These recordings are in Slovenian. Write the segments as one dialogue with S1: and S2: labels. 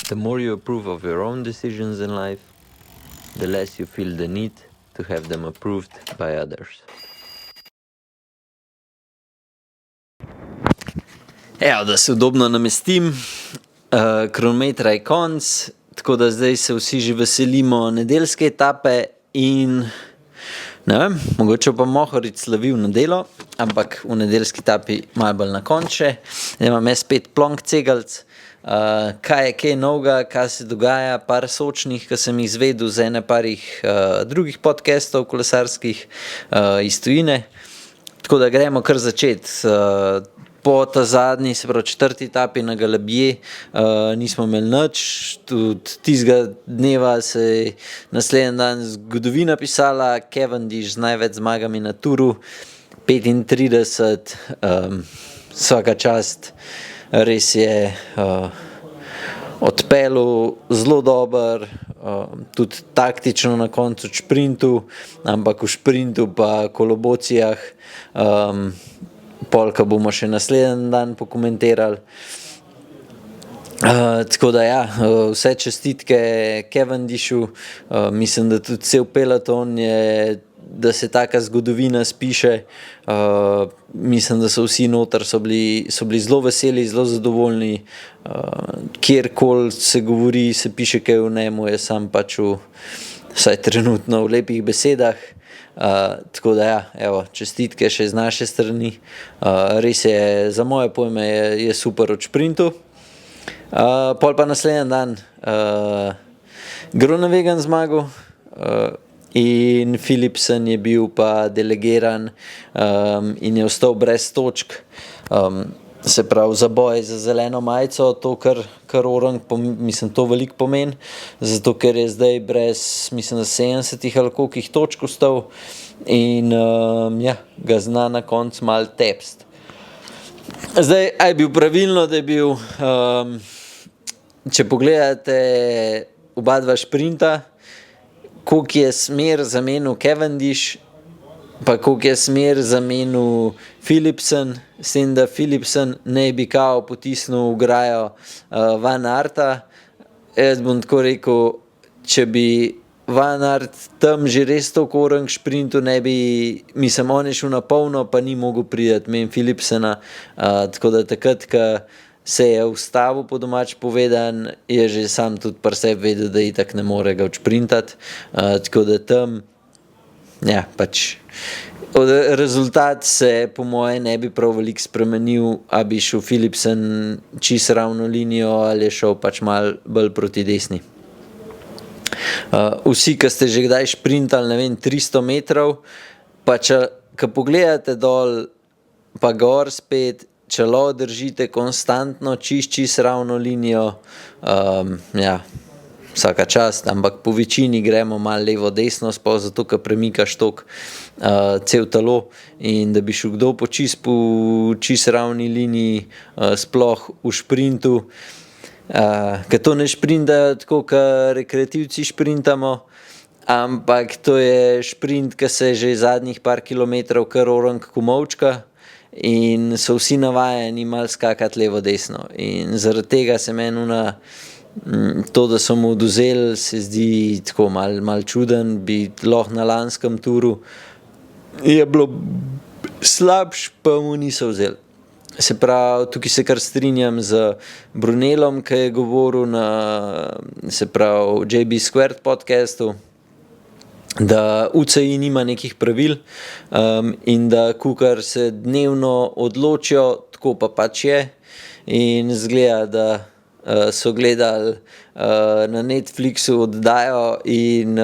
S1: The more you approve of your own decisions in life, the less you feel the need to have them approved by others. Evo, da se udobno namestim, kronometra je konc, tako da zdaj se vsi že veselimo nedeljske etape in ne vem, mogoče pa Mohorič slavi v nedeljo, ampak v nedeljski etapi malo bolj na konče. Zdaj imam jaz 5 plonk cegelc, kaj je novega, kaj se dogaja, par sočnih, ki sem jih izvedel z ene parih drugih podcastov kolesarskih iz tujine. Tako da gremo kar začeti. Po ta zadnji, se pravi 4. etapi na Galabije, nismo imeli nič, tudi tistega dneva se je naslednji dan zgodovina pisala, Cavendish z največ zmagami na turu, 35, vsaka čast, res je odpeljal zelo dober, tudi taktično na koncu v šprintu, ampak v šprintu pa kolobocijah, polka bomo še naslednji dan pokomentirali. Tako da ja, vse čestitke Cavendishu, mislim, da tudi cel peloton je, da se taka zgodovina spiše, mislim, da so vsi noter, so bili zelo veseli, zelo zadovoljni, kjerkoli se govori, se piše kaj v njemu, je sam pač vsaj trenutno v lepih besedah. Tako da ja, evo, čestitke še z naše strani, res je, za moje pojme je super od šprintu. Pol pa naslednji dan Groenewegen zmagal in Philipsen je bil pa delegiran in je ostal brez točk. Se pravi, za boj za zeleno majico, to kar Orang, mislim, to veliko pomeni, zato ker je zdaj brez, mislim, 70 ali kolikih točk ostal in ja, ga zna na koncu malo tepst. Zdaj, a je bil pravilno, da je bil, če pogledate oba dva šprinta, koliko je smer zamenil Cavendish, pa koliko je smer zamenil Philipsen, s tem, da Philipsen ne bi kao potisnil ograjo Van Aerta. Jaz bom tako rekel, če bi Van Aert tam že res toliko Orang šprintu, ne bi, mislim, on je šel na polno, pa ni mogel priti mimo Philipsena, tako da takrat, ko se je ustavil, po domač povedan, je že sam tudi pri sebi vedel, da itak ne more ga odšprintati, tako da tam, ja, pač rezultat se po moje ne bi prav veliko spremenil, a bi šel Philipsen čisto ravno linijo ali je šel pač malo bolj proti desni. Vsi, ki ste že kdaj šprintali, ne vem, 300 metrov, pa če pogledate dol, pa gor spet, če lahko držite konstantno čisto ravno linijo, ja, vsaka čast, ampak po večini gremo malo levo desno, sploh zato, ker premikaš toliko cel telo in da bi šel kdo po čisto ravni liniji, sploh v šprintu, ker to ne šprintajo tako, kot rekreativci šprintamo, ampak to je šprint, ki se že zadnjih par kilometrov kar Orang kumovčka in so vsi navajeni malo skakati levo desno in zaradi tega se meni to, da so mu odvzeli, se zdi tako malo čuden, bi lahko na lanskem turu je bilo slabš, pa mu niso vzeli. Se pravi, tukaj se kar strinjam z Brunelom, ki je govoril na, se pravi, JB Squared podcastu, da UCI nima nekih pravil in da kukar se dnevno odločijo, tako pa pač je in zgleda, da so gledali na Netflixu oddajo in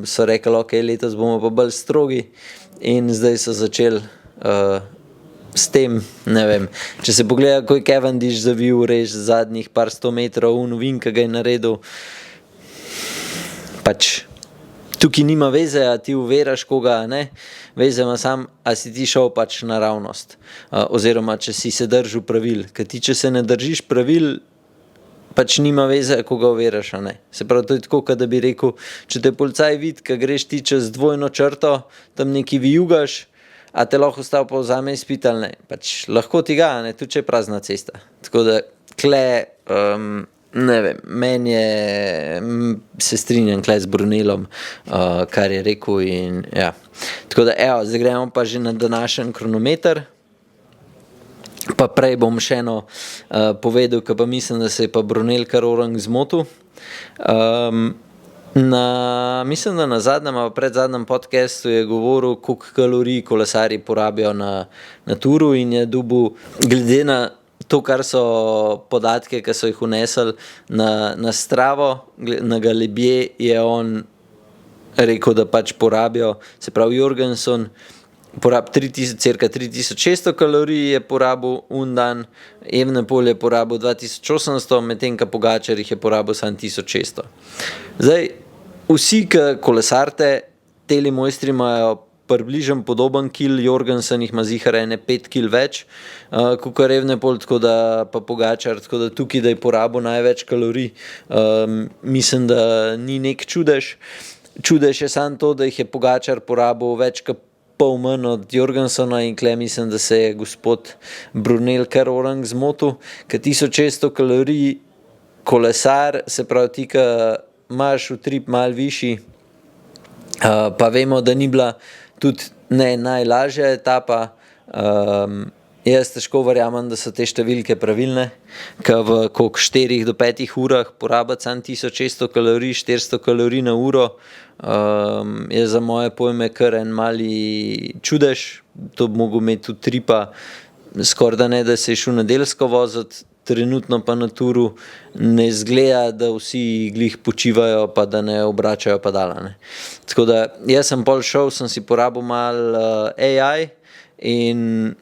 S1: so rekli, ok, letos bomo pa bolj strogi in zdaj so začeli s tem, ne vem, če se pogleda, ko je Cavendish zavil res zadnjih par 100 metrov v novin, ki ga je naredil, pač tukaj nima veze, a ti uveraš koga, ne, veze ima sam, a si ti šel pač naravnost, oziroma če si se držal pravil, ker ti, če se ne držiš pravil, pač nima veze, koga uveraš, a ne. Se pravi, to je tako, da bi rekel, če te policaj vidi, ka greš ti čez dvojno črto, tam neki vijugaš, a te lahko ostalo pa vzame izpit ali ne. Pač lahko ti ga, ne, tudi če je prazna cesta. Tako da, kle ne vem, meni se strinjam tule z Brunelom, kar je rekel in ja. Tako da, zdaj gremo pa že na današnji kronometer. Pa prej bom še eno povedal, ker pa mislim, da se je pa Brunel kar orang zmotil. Mislim, da na zadnjem ali predzadnjem podcastu je govoril, koliko kalorij kolesarji porabijo na turu in je dobil, glede na to, kar so podatke, ki so jih vnesli na Stravo, na Galebje, je on rekel, da pač porabijo, se pravi Jorgensen, cirka 3600 kalorij je porabil un dan, Evenepoel je porabil 2800, medtem ko Pogačar jih je porabil samo 1600. Zdaj, vsi, ki kolesarte, teli mojstri imajo približno podoben kil, Jorgensen jih ima zihar 5 kil več, kakor Evenepoel, tako da pa Pogačar, tako da tukaj, da je porabil največ kalorij, mislim, da ni nek čudež. Čudež je samo to, da jih je Pogačar porabil več kot pol manj od Jorgensena in kle mislim, da se je gospod Brunel kar orang zmotil, ker 1600 kalorij kolesar, se pravi ti, ki imaš utrip malo višji, pa vemo, da ni bila tudi ne najlažja etapa, jaz težko verjamem, da so te številke pravilne, ker v koliko 4 do 5 urah porabiti samo 1600 kalorij, 400 kalorij na uro, je za moje pojme kar en mali čudež. To bi mogel imeti tudi tripa, skoraj da ne, da se je šel nedeljsko voziti, trenutno pa na turu ne izgleda, da vsi glih počivajo, pa da ne obračajo pedala, ne. Tako da jaz sem pol šel, sem si porabil malo AI in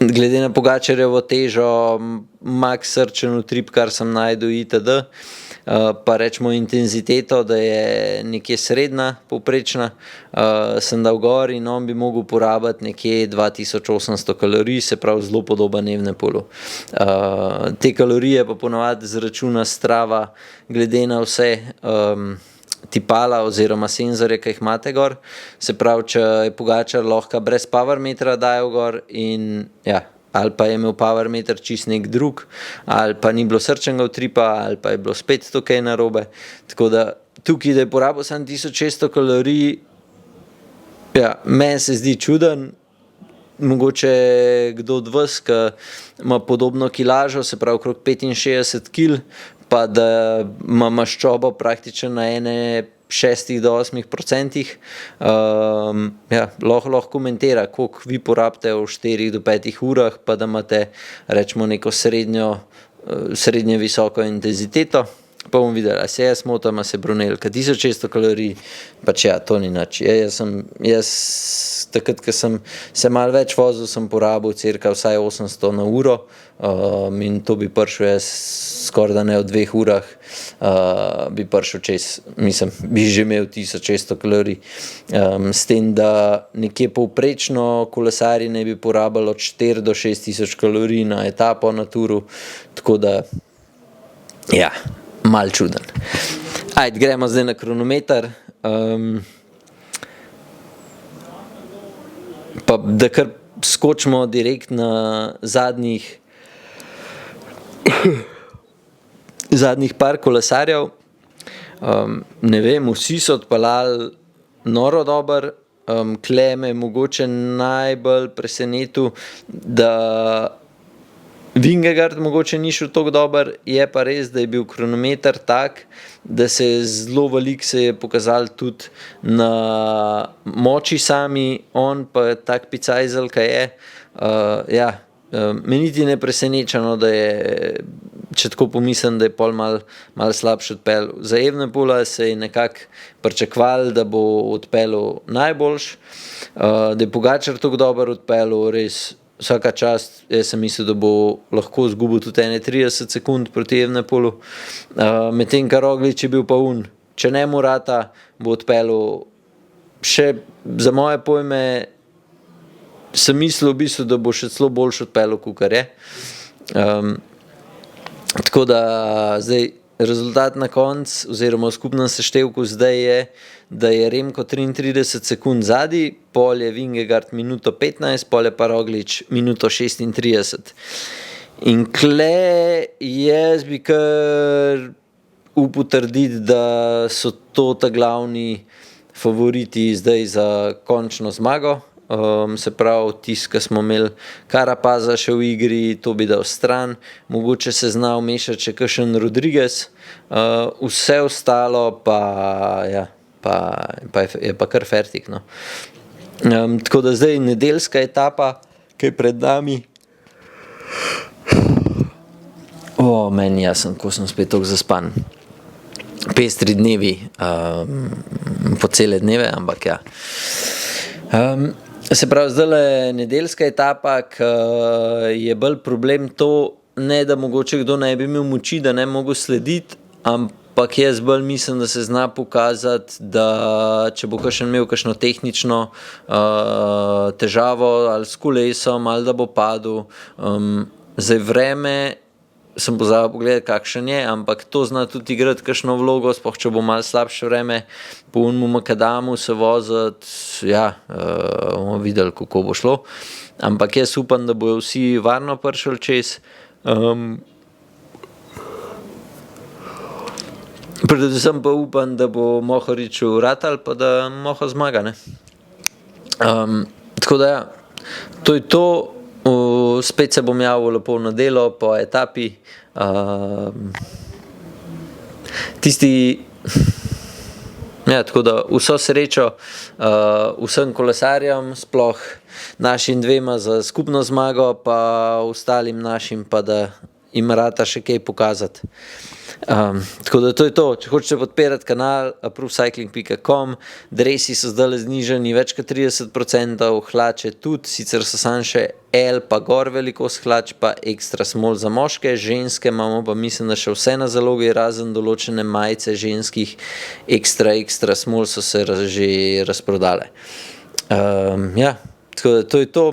S1: glede na Pogačarjevo težo, max srčen utrip, kar sem najdel itd., pa rečemo intenziteto, da je nekje srednja, povprečna, sem dal gor in on bi mogel porabiti nekje 2800 kalorij, se pravi zelo podoben Evenepoelu. Te kalorije pa ponavadi izračuna Strava glede na vse tipala oziroma senzorje, ki jih imate gor. Se pravi, če je Pogačar lahko brez powermetra dajal gor in ja, ali pa je imel powermeter čist nek drug, ali pa ni bilo srčnega utripa, ali pa je bilo spet to kaj narobe. Tako da tukaj, da je porabil samo 1600 kalorij, ja, meni se zdi čuden, mogoče kdo od vas, ki ima podobno kilažo, se pravi okrog 65 kil, pa da ima maščobo praktično na 6 do 8%, ja, lahko komentira, koliko vi porabite v 4 do 5 urah, pa da imate, rečemo, neko srednje visoko intenziteto. Pa bomo videli, a se jaz motam, a se Brunel, ker 1600 kalorij, pač ja, to ni nič. Jaz takrat, ko sem se malo več vozil, sem porabil cirka vsaj 800 na uro, in to bi prišel jaz skoraj da ne v 2 urah, bi prišel čez, mislim, bi že imel 1600 kalorij. S tem, da nekje povprečno kolesarji ne bi porabili od 4 do 6000 kalorij na etapo na turu, tako da, ja, malo čuden. Ajde, gremo zdaj na kronometer. Pa da kar skočimo direkt na zadnjih par kolesarjev. Ne vem, vsi so odpeljali noro dober. Tule me mogoče najbolj presenetil, da Vingegaard mogoče ni šel tako dober, je pa res, da je bil kronometer tak, da se je zelo veliko se je pokazalo tudi na moči sami, on pa tak picajzel, kaj je. Ja, me niti ne presenečeno, da je, če tako pomislim, da je pol malo slabši odpeljal. Za Evenepoela se je nekako pričakovalo, da bo odpeljal najboljši, da je Pogačar tako dober odpeljal, res vsaka čast, jaz sem mislil, da bo lahko izgubil tudi 30 sekund proti Evenepoelu, medtem ko Roglič je bil pa če ne mu rata, bo odpeljal še, za moje pojme, sem mislil v bistvu, da bo še celo boljši odpeljal, kakor je. Tako da zdaj rezultat na koncu oziroma v skupnem seštevku zdaj je, da je Remko 33 sekund zadaj, pol je Vingegaard minuto 15, pol je pa Roglič minuto 36. In kle jaz bi kar upal trditi, da so to ta glavni favoriti zdaj za končno zmago. Se pravi, tisti, ki smo imeli Carapaza še v igri, to bi dal stran, mogoče se zna vmešati še kakšen Rodriguez, vse ostalo pa, ja, je pa kar fertik, no. Tako da zdaj nedeljska etapa, ki je pred nami. Meni jasno, ko sem spet toliko zaspan. Pestri dnevi, po cele dneve, ampak ja. Se pravi, zdajle nedeljska etapa, ki je bolj problem to, ne da mogoče kdo ne bi imel moči, da ne bi mogel slediti, ampak jaz bolj mislim, da se zna pokazati, da če bo kakšen imel kakšno tehnično težavo ali s kolesom ali da bo padel, zdaj vreme, sem pozabil pogledati, kakšen je, ampak to zna tudi igrati kakšno vlogo, sploh če bo malo slabše vreme, po onemu makadamu se voziti, ja, bomo videli, kako bo šlo. Ampak jaz upam, da bojo vsi varno prišli čez. Predvsem pa upam, da bo Mohoriču ratal, pa da Moho zmaga, ne. Tako da ja, to je to. Spet se bom javil lepo na delo po etapi. Ja, tako da vso srečo vsem kolesarjem, sploh našim dvema za skupno zmago, pa ostalim našim, pa da jim rata še kaj pokazati. Tako da to je to. Če hočete podpirati kanal, approvecycling.com, dresi so zdaj znižani več kot 30%, hlače tudi, sicer so samo še L pa gor velikost hlač, pa extra small za moške, ženske imamo pa mislim, da še vse na zalogi, razen določene majice ženskih extra small so se že razprodale. Ja, tako da to je to.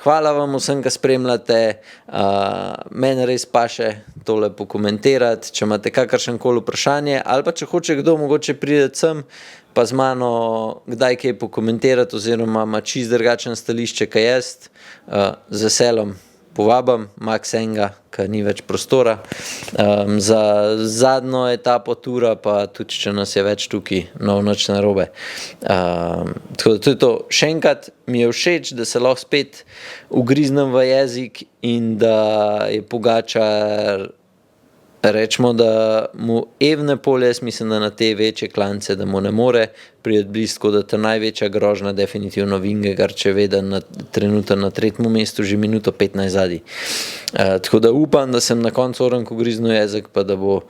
S1: Hvala vam vsem, ki spremljate, meni res paše tole pokomentirati, če imate kakršenkoli vprašanje, ali pa če hoče kdo mogoče priti sem, pa z mano kdaj kaj pokomentirati, oziroma ima čisto drugačen stališče, kaj jaz, z veseljem povabim, max enega, ki ni več prostora, za zadnjo etapo tura, pa tudi, če nas je več tukaj, nič narobe. Tako da to je to. Še enkrat mi je všeč, da se lahko spet ugriznem v jezik in da je Pogačar, rečemo, da mu Evenepoel, jaz mislim, da na te večje klance, da mu ne more priti blizu, tako da ta največja grožnja definitivno Vingegaard, če ve, da trenutno na 3. mestu že minuto 15 zadaj. Tako da upam, da sem na koncu orenko griznil jezik, pa da bo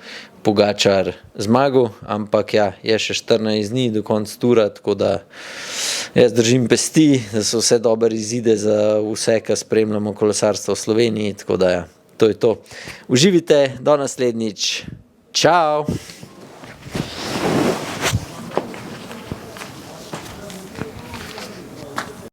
S1: Pogačar zmagal, ampak ja, je še 14 dni do konca tura, tako da jaz držim pesti, da so vse dobre izide za vse, ki spremljamo kolesarstvo v Sloveniji, tako da ja. To je to. Uživite, do naslednjič. Čau!